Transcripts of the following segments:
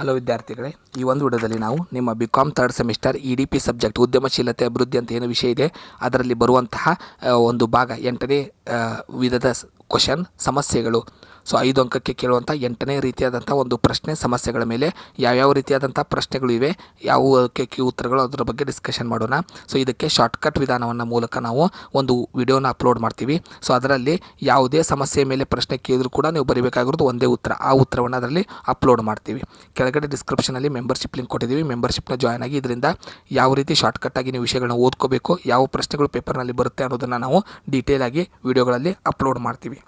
Hello ವಿದ್ಯಾರ್ಥಿಗಳೇ, ಈ ಒಂದು ವಿಡಿಯೋದಲ್ಲಿ ನಾವು ನಿಮ್ಮ ಬಿ.ಕಾಮ್ ಥರ್ಡ್ ಸೆಮಿಸ್ಟರ್ ಇ.ಡಿ.ಪಿ ಸಬ್ಜೆಕ್ಟ್ ಉದ್ಯಮಶೀಲತೆ ಅಭಿವೃದ್ಧಿ ಅಂತ ಏನು ವಿಷಯ ಇದೆ ಅದರಲ್ಲಿ ಬರುವಂತಹ ಒಂದು ಭಾಗ 8ನೇ ವಿಧದ ಕ್ವಶನ್ ಸಮಸ್ಯೆಗಳು. ಸೊ 5 ಅಂಕಕ್ಕೆ ಕೇಳುವಂಥ 8ನೇ ರೀತಿಯಾದಂಥ ಒಂದು ಪ್ರಶ್ನೆ ಸಮಸ್ಯೆಗಳ ಮೇಲೆ ಯಾವ್ಯಾವ ರೀತಿಯಾದಂಥ ಪ್ರಶ್ನೆಗಳು ಇವೆ, ಯಾವುದಕ್ಕೆ ಉತ್ತರಗಳು, ಅದರ ಬಗ್ಗೆ ಡಿಸ್ಕಷನ್ ಮಾಡೋಣ. ಸೊ ಇದಕ್ಕೆ ಶಾರ್ಟ್ಕಟ್ ವಿಧಾನವನ್ನು ಮೂಲಕ ನಾವು ಒಂದು ವಿಡಿಯೋನ ಅಪ್ಲೋಡ್ ಮಾಡ್ತೀವಿ. ಸೊ ಅದರಲ್ಲಿ ಯಾವುದೇ ಸಮಸ್ಯೆ ಮೇಲೆ ಪ್ರಶ್ನೆ ಕೇಳಿದ್ರು ಕೂಡ ನೀವು ಬರೀಬೇಕಾಗಿರೋದು ಒಂದೇ ಉತ್ತರ. ಆ ಉತ್ತರವನ್ನು ಅದರಲ್ಲಿ ಅಪ್ಲೋಡ್ ಮಾಡ್ತೀವಿ. ಕೆಳಗಡೆ ಡಿಸ್ಕ್ರಿಪ್ಷನಲ್ಲಿ ಮೆಂಬರ್ಶಿಪ್ ಲಿಂಕ್ ಕೊಟ್ಟಿದ್ದೀವಿ. ಮೆಂಬರ್ಶಿಪ್ನ ಜಾಯ್ನ್ ಆಗಿ ಇದರಿಂದ ಯಾವ ರೀತಿ ಶಾರ್ಟ್ಕಟ್ಟಾಗಿ ನೀವು ವಿಷಯಗಳನ್ನ ಓದ್ಕೋಬೇಕು, ಯಾವ ಪ್ರಶ್ನೆಗಳು ಪೇಪರ್ನಲ್ಲಿ ಬರುತ್ತೆ ಅನ್ನೋದನ್ನು ನಾವು ಡೀಟೇಲ್ ಆಗಿ ವಿಡಿಯೋಗಳಲ್ಲಿ ಅಪ್ಲೋಡ್ ಮಾಡ್ತೀವಿ.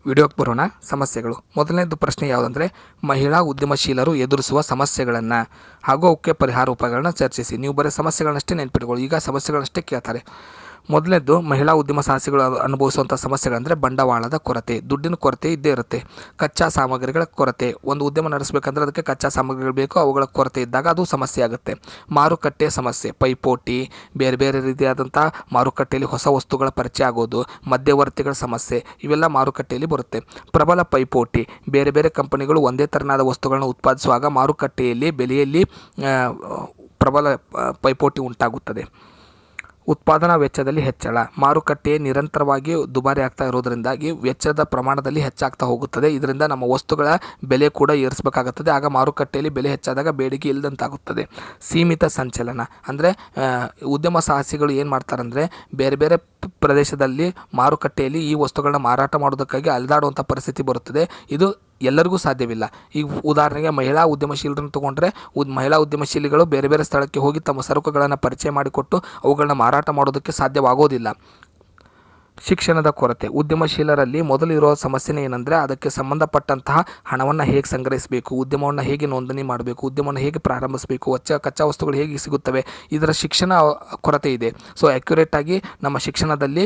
ವಿಡಿಯೋಕ್ಕೆ ಬರೋಣ. ಸಮಸ್ಯೆಗಳು. ಮೊದಲನೇದು ಪ್ರಶ್ನೆ ಯಾವುದಂದರೆ, ಮಹಿಳಾ ಉದ್ಯಮಶೀಲರು ಎದುರಿಸುವ ಸಮಸ್ಯೆಗಳನ್ನು ಹಾಗೂ ಅವಕ್ಕೆ ಪರಿಹಾರ ಉಪಾಯಗಳನ್ನು ಚರ್ಚಿಸಿ. ನೀವು ಬರೀ ಸಮಸ್ಯೆಗಳನ್ನಷ್ಟೇ ನೆನಪಿಟ್ಕೊಳ್ಳಿ, ಈಗ ಸಮಸ್ಯೆಗಳನ್ನಷ್ಟೇ ಕೇಳ್ತಾರೆ. ಮೊದಲನೇದು, ಮಹಿಳಾ ಉದ್ಯಮ ಸಾಹಸಿಗಳು ಅನುಭವಿಸುವಂಥ ಸಮಸ್ಯೆಗಳಂದರೆ ಬಂಡವಾಳದ ಕೊರತೆ, ದುಡ್ಡಿನ ಕೊರತೆ ಇದ್ದೇ ಇರುತ್ತೆ. ಕಚ್ಚಾ ಸಾಮಗ್ರಿಗಳ ಕೊರತೆ, ಒಂದು ಉದ್ಯಮ ನಡೆಸಬೇಕಂದ್ರೆ ಅದಕ್ಕೆ ಕಚ್ಚಾ ಸಾಮಗ್ರಿಗಳು ಬೇಕು, ಅವುಗಳ ಕೊರತೆ ಇದ್ದಾಗ ಅದು ಸಮಸ್ಯೆ ಆಗುತ್ತೆ. ಮಾರುಕಟ್ಟೆ ಸಮಸ್ಯೆ, ಪೈಪೋಟಿ, ಬೇರೆ ಬೇರೆ ರೀತಿಯಾದಂಥ ಮಾರುಕಟ್ಟೆಯಲ್ಲಿ ಹೊಸ ವಸ್ತುಗಳ ಪರಿಚಯ ಆಗೋದು, ಮಧ್ಯವರ್ತಿಗಳ ಸಮಸ್ಯೆ, ಇವೆಲ್ಲ ಮಾರುಕಟ್ಟೆಯಲ್ಲಿ ಬರುತ್ತೆ. ಪ್ರಬಲ ಪೈಪೋಟಿ, ಬೇರೆ ಬೇರೆ ಕಂಪನಿಗಳು ಒಂದೇ ತೆರನಾದ ವಸ್ತುಗಳನ್ನು ಉತ್ಪಾದಿಸುವಾಗ ಮಾರುಕಟ್ಟೆಯಲ್ಲಿ ಬೆಲೆಯಲ್ಲಿ ಪ್ರಬಲ ಪೈಪೋಟಿ ಉಂಟಾಗುತ್ತದೆ. ಉತ್ಪಾದನಾ ವೆಚ್ಚದಲ್ಲಿ ಹೆಚ್ಚಳ, ಮಾರುಕಟ್ಟೆ ನಿರಂತರವಾಗಿ ದುಬಾರಿ ಆಗ್ತಾ ಇರೋದರಿಂದಾಗಿ ವೆಚ್ಚದ ಪ್ರಮಾಣದಲ್ಲಿ ಹೆಚ್ಚಾಗ್ತಾ ಹೋಗುತ್ತದೆ. ಇದರಿಂದ ನಮ್ಮ ವಸ್ತುಗಳ ಬೆಲೆ ಕೂಡ ಏರಿಸಬೇಕಾಗುತ್ತದೆ. ಆಗ ಮಾರುಕಟ್ಟೆಯಲ್ಲಿ ಬೆಲೆ ಹೆಚ್ಚಾದಾಗ ಬೇಡಿಕೆ ಇಲ್ಲದಂತಾಗುತ್ತದೆ. ಸೀಮಿತ ಸಂಚಲನ ಅಂದರೆ ಉದ್ಯಮ ಸಾಹಸಿಗಳು ಏನು ಮಾಡ್ತಾರಂದರೆ ಬೇರೆ ಬೇರೆ ಪ್ರದೇಶದಲ್ಲಿ ಮಾರುಕಟ್ಟೆಯಲ್ಲಿ ಈ ವಸ್ತುಗಳನ್ನ ಮಾರಾಟ ಮಾಡೋದಕ್ಕಾಗಿ ಅಲೆದಾಡುವಂಥ ಪರಿಸ್ಥಿತಿ ಬರುತ್ತದೆ. ಇದು ಎಲ್ಲರಿಗೂ ಸಾಧ್ಯವಿಲ್ಲ. ಈಗ ಉದಾಹರಣೆಗೆ ಮಹಿಳಾ ಉದ್ಯಮಶೀಲರನ್ನು ತೊಗೊಂಡ್ರೆ ಮಹಿಳಾ ಉದ್ಯಮಶೀಲಿಗಳು ಬೇರೆ ಬೇರೆ ಸ್ಥಳಕ್ಕೆ ಹೋಗಿ ತಮ್ಮ ಸರಕುಗಳನ್ನು ಪರಿಚಯ ಮಾಡಿಕೊಟ್ಟು ಅವುಗಳನ್ನ ಮಾರಾಟ ಮಾಡೋದಕ್ಕೆ ಸಾಧ್ಯವಾಗೋದಿಲ್ಲ. ಶಿಕ್ಷಣದ ಕೊರತೆ, ಉದ್ಯಮಶೀಲರಲ್ಲಿ ಮೊದಲು ಇರೋ ಸಮಸ್ಯೆನೇ ಏನಂದರೆ ಅದಕ್ಕೆ ಸಂಬಂಧಪಟ್ಟಂತಹ ಹಣವನ್ನು ಹೇಗೆ ಸಂಗ್ರಹಿಸಬೇಕು, ಉದ್ಯಮವನ್ನು ಹೇಗೆ ನೋಂದಣಿ ಮಾಡಬೇಕು, ಉದ್ಯಮವನ್ನು ಹೇಗೆ ಪ್ರಾರಂಭಿಸಬೇಕು, ಕಚ್ಚಾ ವಸ್ತುಗಳು ಹೇಗೆ ಸಿಗುತ್ತವೆ, ಇದರ ಶಿಕ್ಷಣ ಕೊರತೆ ಇದೆ. ಸೊ ಆ್ಯಕ್ಯುರೇಟಾಗಿ ನಮ್ಮ ಶಿಕ್ಷಣದಲ್ಲಿ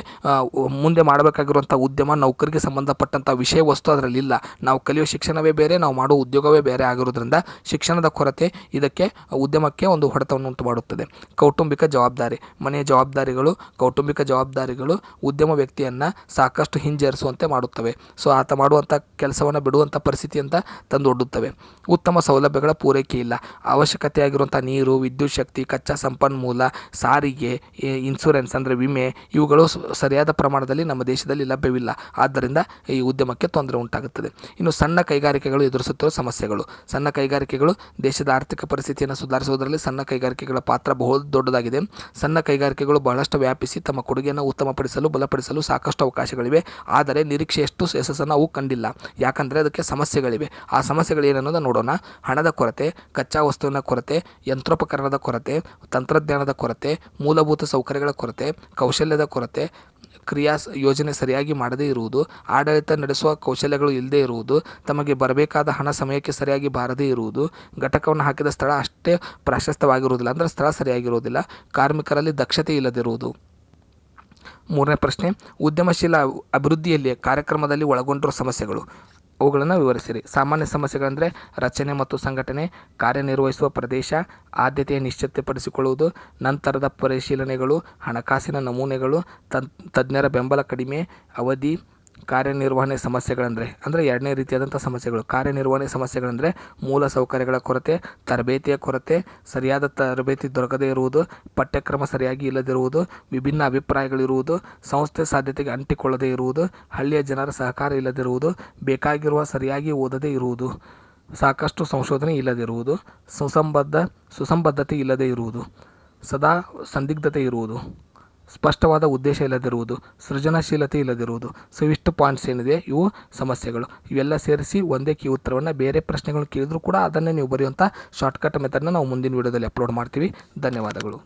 ಮುಂದೆ ಮಾಡಬೇಕಾಗಿರುವಂಥ ಉದ್ಯಮ ನೌಕರಿಗೆ ಸಂಬಂಧಪಟ್ಟಂಥ ವಿಷಯ ವಸ್ತು ಅದರಲ್ಲಿ ಇಲ್ಲ. ನಾವು ಕಲಿಯೋ ಶಿಕ್ಷಣವೇ ಬೇರೆ, ನಾವು ಮಾಡೋ ಉದ್ಯೋಗವೇ ಬೇರೆ ಆಗಿರೋದ್ರಿಂದ ಶಿಕ್ಷಣದ ಕೊರತೆ ಇದಕ್ಕೆ ಉದ್ಯಮಕ್ಕೆ ಒಂದು ಹೊಡೆತವನ್ನು ಉಂಟು ಮಾಡುತ್ತದೆ. ಕೌಟುಂಬಿಕ ಜವಾಬ್ದಾರಿ, ಮನೆಯ ಜವಾಬ್ದಾರಿಗಳು, ಕೌಟುಂಬಿಕ ಜವಾಬ್ದಾರಿಗಳು ಉದ್ಯಮ ವ್ಯಕ್ತಿಯನ್ನು ಸಾಕಷ್ಟು ಹಿಂಜರಿಸುವಂತೆ ಮಾಡುತ್ತವೆ. ಸೊ ಆತ ಮಾಡುವಂಥ ಕೆಲಸವನ್ನು ಬಿಡುವಂಥ ಪರಿಸ್ಥಿತಿ ಅಂತ ತಂದೊಡ್ಡುತ್ತವೆ. ಉತ್ತಮ ಸೌಲಭ್ಯಗಳ ಪೂರೈಕೆ ಇಲ್ಲ, ಅವಶ್ಯಕತೆಯಾಗಿರುವಂಥ ನೀರು, ವಿದ್ಯುತ್ ಶಕ್ತಿ, ಕಚ್ಚಾ ಸಂಪನ್ಮೂಲ, ಸಾರಿಗೆ, ಇನ್ಶೂರೆನ್ಸ್ ಅಂದರೆ ವಿಮೆ, ಇವುಗಳು ಸರಿಯಾದ ಪ್ರಮಾಣದಲ್ಲಿ ನಮ್ಮ ದೇಶದಲ್ಲಿ ಲಭ್ಯವಿಲ್ಲ. ಆದ್ದರಿಂದ ಈ ಉದ್ಯಮಕ್ಕೆ ತೊಂದರೆ ಉಂಟಾಗುತ್ತದೆ. ಇನ್ನು ಸಣ್ಣ ಕೈಗಾರಿಕೆಗಳು ಎದುರಿಸುತ್ತಿರುವ ಸಮಸ್ಯೆಗಳು. ಸಣ್ಣ ಕೈಗಾರಿಕೆಗಳು ದೇಶದ ಆರ್ಥಿಕ ಪರಿಸ್ಥಿತಿಯನ್ನು ಸುಧಾರಿಸುವುದರಲ್ಲಿ ಸಣ್ಣ ಕೈಗಾರಿಕೆಗಳ ಪಾತ್ರ ಬಹು ದೊಡ್ಡದಾಗಿದೆ. ಸಣ್ಣ ಕೈಗಾರಿಕೆಗಳು ಬಹಳಷ್ಟು ವ್ಯಾಪಿಸಿ ತಮ್ಮ ಕೊಡುಗೆಯನ್ನು ಉತ್ತಮಪಡಿಸಲು ಬಲಪಡಿಸಲು ಸಾಕಷ್ಟು ಅವಕಾಶಗಳಿವೆ. ಆದರೆ ನಿರೀಕ್ಷೆಯಷ್ಟು ಯಶಸ್ಸನ್ನು ಅವು ಕಂಡಿಲ್ಲ. ಯಾಕಂದರೆ ಅದಕ್ಕೆ ಸಮಸ್ಯೆಗಳಿವೆ. ಆ ಸಮಸ್ಯೆಗಳು ಏನನ್ನೋದು ನೋಡೋಣ. ಹಣದ ಕೊರತೆ, ಕಚ್ಚಾ ವಸ್ತುವಿನ ಕೊರತೆ, ಯಂತ್ರೋಪಕರಣದ ಕೊರತೆ, ತಂತ್ರಜ್ಞಾನದ ಕೊರತೆ, ಮೂಲಭೂತ ಸೌಕರ್ಯಗಳ ಕೊರತೆ, ಕೌಶಲ್ಯದ ಕೊರತೆ, ಕ್ರಿಯಾ ಯೋಜನೆ ಸರಿಯಾಗಿ ಮಾಡದೇ ಇರುವುದು, ಆಡಳಿತ ನಡೆಸುವ ಕೌಶಲ್ಯಗಳು ಇಲ್ಲದೇ ಇರುವುದು, ತಮಗೆ ಬರಬೇಕಾದ ಹಣ ಸಮಯಕ್ಕೆ ಸರಿಯಾಗಿ ಬಾರದೇ ಇರುವುದು, ಘಟಕವನ್ನು ಹಾಕಿದ ಸ್ಥಳ ಅಷ್ಟೇ ಪ್ರಾಶಸ್ತ್ಯವಾಗಿರುವುದಿಲ್ಲ, ಅಂದರೆ ಸ್ಥಳ ಸರಿಯಾಗಿರುವುದಿಲ್ಲ, ಕಾರ್ಮಿಕರಲ್ಲಿ ದಕ್ಷತೆ ಇಲ್ಲದಿರುವುದು. ಮೂರನೇ ಪ್ರಶ್ನೆ, ಉದ್ಯಮಶೀಲ ಅಭಿವೃದ್ಧಿಯಲ್ಲಿ ಕಾರ್ಯಕ್ರಮದಲ್ಲಿ ಒಳಗೊಂಡಿರುವ ಸಮಸ್ಯೆಗಳು, ಅವುಗಳನ್ನು ವಿವರಿಸಿರಿ. ಸಾಮಾನ್ಯ ಸಮಸ್ಯೆಗಳೆಂದರೆ ರಚನೆ ಮತ್ತು ಸಂಘಟನೆ, ಕಾರ್ಯನಿರ್ವಹಿಸುವ ಪ್ರದೇಶ, ಆದ್ಯತೆಯ ನಿಶ್ಚಿತಪಡಿಸಿಕೊಳ್ಳುವುದು, ನಂತರದ ಪರಿಶೀಲನೆಗಳು, ಹಣಕಾಸಿನ ನಮೂನೆಗಳು, ತಜ್ಞರ ಬೆಂಬಲ ಕಡಿಮೆ, ಅವಧಿ. ಕಾರ್ಯನಿರ್ವಹಣೆ ಸಮಸ್ಯೆಗಳಂದರೆ ಎರಡನೇ ರೀತಿಯಾದಂಥ ಸಮಸ್ಯೆಗಳು. ಕಾರ್ಯನಿರ್ವಹಣೆ ಸಮಸ್ಯೆಗಳಂದರೆ ಮೂಲ ಸೌಕರ್ಯಗಳ ಕೊರತೆ, ತರಬೇತಿಯ ಕೊರತೆ, ಸರಿಯಾದ ತರಬೇತಿ ದೊರಕದೇ ಇರುವುದು, ಪಠ್ಯಕ್ರಮ ಸರಿಯಾಗಿ ಇಲ್ಲದಿರುವುದು, ವಿಭಿನ್ನ ಅಭಿಪ್ರಾಯಗಳಿರುವುದು, ಸಂಸ್ಥೆ ಸಾಧ್ಯತೆಗೆ ಅಂಟಿಕೊಳ್ಳದೇ ಇರುವುದು, ಹಳ್ಳಿಯ ಜನರ ಸಹಕಾರ ಇಲ್ಲದಿರುವುದು, ಬೇಕಾಗಿರುವ ಸರಿಯಾಗಿ ಓದದೇ ಇರುವುದು, ಸಾಕಷ್ಟು ಸಂಶೋಧನೆ ಇಲ್ಲದಿರುವುದು, ಸುಸಂಬದ್ಧತೆ ಇಲ್ಲದೇ ಇರುವುದು, ಸದಾ ಸಂದಿಗ್ಧತೆ ಇರುವುದು, ಸ್ಪಷ್ಟವಾದ ಉದ್ದೇಶ ಇಲ್ಲದಿರುವುದು, ಸೃಜನಶೀಲತೆ ಇಲ್ಲದಿರುವುದು. ಸೊ ಇಷ್ಟು ಪಾಯಿಂಟ್ಸ್ ಏನಿದೆ ಇವು ಸಮಸ್ಯೆಗಳು. ಇವೆಲ್ಲ ಸೇರಿಸಿ ಒಂದೇ ಕೀ ಉತ್ತರವನ್ನು, ಬೇರೆ ಪ್ರಶ್ನೆಗಳು ಕೇಳಿದ್ರು ಕೂಡ ಅದನ್ನೇ ನೀವು ಬರೆಯುವಂಥ ಶಾರ್ಟ್ಕಟ್ ಮೆಥಡ್ನ ನಾವು ಮುಂದಿನ ವೀಡಿಯೋದಲ್ಲಿ ಅಪ್ಲೋಡ್ ಮಾಡ್ತೀವಿ. ಧನ್ಯವಾದಗಳು.